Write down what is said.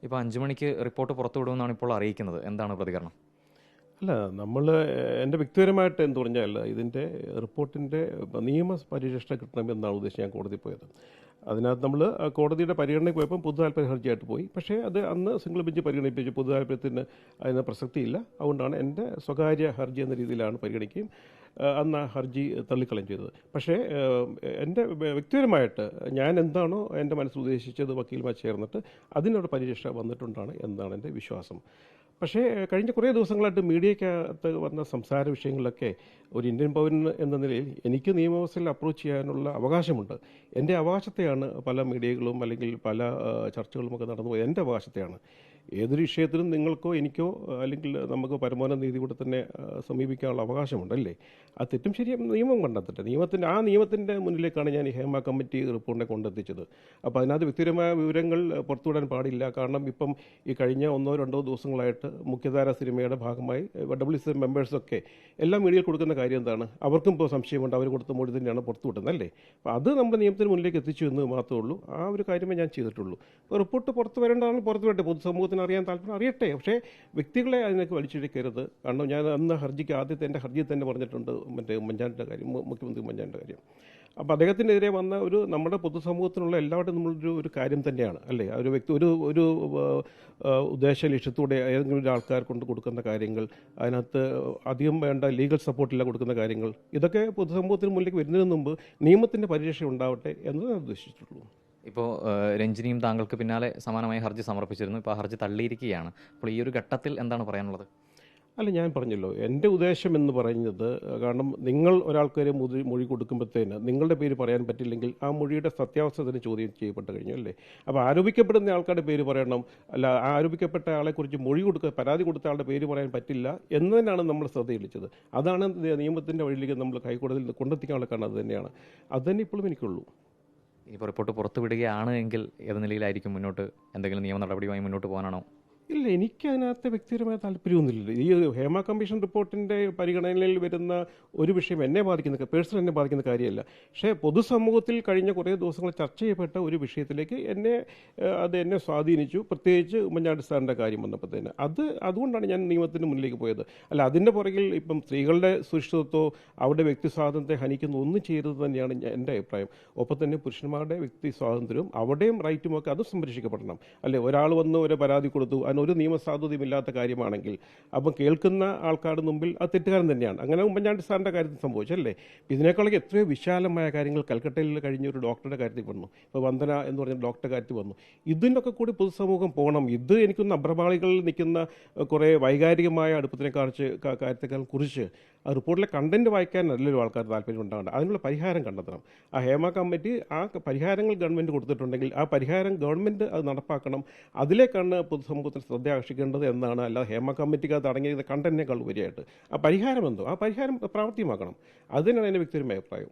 ഇപ്പോൾ 5 മണിക്ക് റിപ്പോർട്ട് പുറത്തുവിടുമെന്നാണ് ഇപ്പോൾ അറിയിക്കുന്നത്. എന്താണ് പ്രതികരണം? അല്ല, എൻ്റെ വ്യക്തിപരമായിട്ട് എന്ത് പറഞ്ഞാൽ ഇതിൻ്റെ റിപ്പോർട്ടിൻ്റെ നിയമപരിരക്ഷ കിട്ടണമെന്നാണ് ഉദ്ദേശിച്ച് ഞാൻ കോടതി പോയത്. അതിനകത്ത് നമ്മൾ കോടതിയുടെ പരിഗണനയ്ക്ക് പോയപ്പം പൊതു താല്പര്യ ഹർജിയായിട്ട് പോയി. പക്ഷേ അത് അന്ന് സിംഗിൾ ബെഞ്ച് പരിഗണിപ്പിച്ചു. പൊതു താല്പര്യത്തിന് അതിന് പ്രസക്തിയില്ല. അതുകൊണ്ടാണ് എൻ്റെ സ്വകാര്യ ഹർജി എന്ന രീതിയിലാണ് പരിഗണിക്കുകയും അന്ന് ആ ഹർജി തള്ളിക്കളയും ചെയ്തത്. പക്ഷേ എൻ്റെ വ്യക്തിപരമായിട്ട് ഞാൻ എന്താണോ എൻ്റെ മനസ്സിൽ ഉദ്ദേശിച്ചത് വക്കീലുമായി ചേർന്നിട്ട് അതിനൊരു പരിരക്ഷ വന്നിട്ടുണ്ടാണ് എന്നാണ് എൻ്റെ വിശ്വാസം. പക്ഷേ കഴിഞ്ഞ കുറേ ദിവസങ്ങളായിട്ട് മീഡിയയ്ക്കകത്ത് വന്ന സംസാര വിഷയങ്ങളിലൊക്കെ ഒരു ഇന്ത്യൻ പൗരൻ എന്ന നിലയിൽ എനിക്ക് നിയമവ്യവസ്ഥയിൽ അപ്രോച്ച് ചെയ്യാനുള്ള അവകാശമുണ്ട്. എൻ്റെ അവകാശത്തെയാണ് പല മീഡിയകളും അല്ലെങ്കിൽ പല ചർച്ചകളുമൊക്കെ നടന്നുപോയത്. എൻ്റെ അവകാശത്തെയാണ്. ഏതൊരു വിഷയത്തിലും നിങ്ങൾക്കോ എനിക്കോ അല്ലെങ്കിൽ നമുക്ക് പരമോന്നത നീതി കൂടെ തന്നെ സമീപിക്കാനുള്ള അവകാശമുണ്ടല്ലേ? ആ തെറ്റും ശരിയും നിയമം കണ്ടെത്തട്ടെ. നിയമത്തിൻ്റെ മുന്നിലേക്കാണ് ഞാൻ ഈ ഹേമ കമ്മിറ്റി റിപ്പോർട്ടിനെ കൊണ്ടെത്തിച്ചത്. അപ്പോൾ അതിനകത്ത് വ്യക്തിപരമായ വിവരങ്ങൾ പുറത്തുവിടാൻ പാടില്ല. കാരണം ഇപ്പം ഈ കഴിഞ്ഞ 1-2 ദിവസങ്ങളായിട്ട് മുഖ്യധാര സിനിമയുടെ ഭാഗമായി WCM മെമ്പേഴ്സൊക്കെ എല്ലാ മീഡിയയിൽ കൊടുക്കുന്ന കാര്യം എന്താണ്? അവർക്കും ഇപ്പോൾ സംശയമുണ്ട്. അവർ കൊടുത്ത മൊഴി തന്നെയാണ് പുറത്തുവിട്ടുന്നത് അല്ലേ? അപ്പോൾ അത് നമ്മുടെ നിയമത്തിന് മുന്നിലേക്ക് എത്തിച്ചു എന്ന് മാത്രമേ ഉള്ളൂ. ആ ഒരു കാര്യമേ ഞാൻ ചെയ്തിട്ടുള്ളൂ. അപ്പോൾ റിപ്പോർട്ട് പുറത്ത് വരേണ്ടതാണ് പുറത്ത് വരട്ടെ. പൊതുസമൂഹത്തിന് അറിയാൻ താല്പര്യം അറിയട്ടെ. പക്ഷേ വ്യക്തികളെ അതിനൊക്കെ വലിച്ചിഴക്കരുത്. കാരണം ഞാൻ അന്ന് ഹർജിക്ക് ആദ്യത്തെ എൻ്റെ ഹർജിയിൽ തന്നെ പറഞ്ഞിട്ടുണ്ട് ഉമ്മൻചാണ്ടിയുടെ കാര്യം, മുഖ്യമന്ത്രി ഉമ്മൻചാണ്ടിയുടെ കാര്യം. അപ്പോൾ അദ്ദേഹത്തിനെതിരെ വന്ന നമ്മുടെ പൊതുസമൂഹത്തിനുള്ള എല്ലാവരുടെയും നമ്മളൊരു കാര്യം തന്നെയാണ് അല്ലേ? ഒരു വ്യക്തി ഒരു ഉദ്ദേശ ലക്ഷ്യത്തോടെ ഏതെങ്കിലും ഒരു ആൾക്കാർ കൊണ്ട് കൊടുക്കുന്ന കാര്യങ്ങൾ, അതിനകത്ത് അധികം വേണ്ട ലീഗൽ സപ്പോർട്ടില്ല കൊടുക്കുന്ന കാര്യങ്ങൾ, ഇതൊക്കെ പൊതുസമൂഹത്തിന് മുന്നിലേക്ക് വരുന്നതിന് മുമ്പ് നിയമത്തിൻ്റെ പരിരക്ഷ ഉണ്ടാവട്ടെ എന്ന് ഞാൻ ഉദ്ദേശിച്ചിട്ടുള്ളൂ. ഇപ്പോൾ രഞ്ജിനിയും താങ്കൾക്ക് പിന്നാലെ സമാനമായ ഹർജി സമർപ്പിച്ചിരുന്നു. ഇപ്പോൾ ആ ഹർജി തള്ളിയിരിക്കുകയാണ്. അപ്പോൾ ഈ ഒരു ഘട്ടത്തിൽ എന്താണ് പറയാനുള്ളത്? അല്ല, ഞാൻ പറഞ്ഞല്ലോ എൻ്റെ ഉദ്ദേശം എന്ന് പറയുന്നത്, കാരണം നിങ്ങൾ ഒരാൾക്കൊരു മൊഴി കൊടുക്കുമ്പോഴത്തേന് നിങ്ങളുടെ പേര് പറയാൻ പറ്റില്ലെങ്കിൽ ആ മൊഴിയുടെ സത്യാവസ്ഥ തന്നെ ചോദ്യം ചെയ്യപ്പെട്ട് കഴിഞ്ഞു അല്ലേ? അപ്പോൾ ആരോപിക്കപ്പെടുന്ന ആൾക്കാരുടെ പേര് പറയണം. അല്ല, ആ ആരോപിക്കപ്പെട്ട ആളെക്കുറിച്ച് പരാതി കൊടുത്ത ആളുടെ പേര് പറയാൻ പറ്റില്ല എന്നതിനാണ് നമ്മൾ ശ്രദ്ധയിലിച്ചത്. അതാണ് നിയമത്തിൻ്റെ വഴിയിലേക്ക് നമ്മൾ ഹൈക്കോടതിയിൽ കൊണ്ടെത്തിക്കാനുള്ള കാരണം അത് തന്നെയാണ്. അത് തന്നെ ഇപ്പോഴും എനിക്കുള്ളൂ. ഇപ്പോൾ റിപ്പോർട്ട് പുറത്തുവിടുകയാണ് എങ്കിൽ ഏത് നിലയിലായിരിക്കും മുന്നോട്ട്? എന്തെങ്കിലും നിയമ നടപടിയുമായി മുന്നോട്ട് പോകാനാണോ? ഇല്ല, എനിക്കതിനകത്ത് വ്യക്തിപരമായ താല്പര്യമൊന്നുമില്ല. ഈ ഹേമ കമ്മീഷൻ റിപ്പോർട്ടിൻ്റെ പരിഗണനയിൽ വരുന്ന ഒരു വിഷയം പേഴ്സണൽ എന്നെ ബാധിക്കുന്ന കാര്യമല്ല. പക്ഷേ പൊതുസമൂഹത്തിൽ കഴിഞ്ഞ കുറേ ദിവസങ്ങൾ ചർച്ച ചെയ്യപ്പെട്ട ഒരു വിഷയത്തിലേക്ക് അത് എന്നെ സ്വാധീനിച്ചു. പ്രത്യേകിച്ച് ഉമ്മൻചാണ്ടി സാറിൻ്റെ കാര്യം വന്നപ്പോഴത്തേന് അതുകൊണ്ടാണ് ഞാൻ നിയമത്തിന് മുന്നിലേക്ക് പോയത്. അല്ല, അതിൻ്റെ പുറകിൽ ഇപ്പം സ്ത്രീകളുടെ സുരക്ഷിതത്വമോ അവരുടെ വ്യക്തി സ്വാതന്ത്ര്യത്തെ ഹനിക്കുന്ന ഒന്നും ചെയ്തത് തന്നെയാണ് എൻ്റെ അഭിപ്രായം. ഒപ്പം തന്നെ പുരുഷന്മാരുടെ വ്യക്തി സ്വാതന്ത്ര്യവും അവിടെയും റൈറ്റുമൊക്കെ അത് സംരക്ഷിക്കപ്പെടണം അല്ലേ? ഒരാൾ വന്ന് ഒരു പരാതി കൊടുത്തു, ഒരു നിയമസാധുതയുമില്ലാത്ത കാര്യമാണെങ്കിൽ അപ്പം കേൾക്കുന്ന ആൾക്കാരുടെ മുമ്പിൽ അത് തെറ്റുകാരൻ തന്നെയാണ്. അങ്ങനെ ഉമ്മൻചാണ്ടി സാറിൻ്റെ കാര്യത്തിൽ സംഭവിച്ചല്ലേ? ഇതിനേക്കാളൊക്കെ എത്രയോ വിശാലമായ കാര്യങ്ങൾ കൽക്കട്ടയിൽ കഴിഞ്ഞ ഒരു ഡോക്ടറുടെ കാര്യത്തിൽ വന്നു. ഇപ്പോൾ വന്ദന എന്ന് പറഞ്ഞ ഡോക്ടറുടെ കാര്യത്തിൽ വന്നു. ഇതിനൊക്കെ കൂടി പൊതുസമൂഹം പോകണം. ഇത് എനിക്കൊന്ന് അഭ്രപാളികളിൽ നിൽക്കുന്ന കുറേ വൈകാരികമായ കാര്യത്തെക്കാൾ കുറിച്ച് ആ റിപ്പോർട്ടിലെ കണ്ടന്റ് വായിക്കാനല്ലല്ലോ ആൾക്കാർ താല്പര്യം ഉണ്ടാകേണ്ടത്. അതിനുള്ള പരിഹാരം കണ്ടെത്തണം. ആ ഹേമ കമ്മിറ്റി ആ പരിഹാരങ്ങൾ ഗവൺമെൻറ് കൊടുത്തിട്ടുണ്ടെങ്കിൽ ആ പരിഹാരം ഗവൺമെൻറ് അത് നടപ്പാക്കണം. അതിലേക്കാണ് പൊതുസമൂഹത്തിന് ശ്രദ്ധ ആകർഷിക്കേണ്ടത് എന്നാണ്. അല്ലാതെ ഹേമ കമ്മിറ്റിക്ക് അത് അടങ്ങിയിരുന്ന കണ്ടന്റിനേക്കാൾ ഉപരിയായിട്ട് ആ പരിഹാരം എന്തോ ആ പരിഹാരം പ്രാവർത്തികമാക്കണം. അത് തന്നെയാണ് എൻ്റെ വ്യക്തിപരമായ അഭിപ്രായം.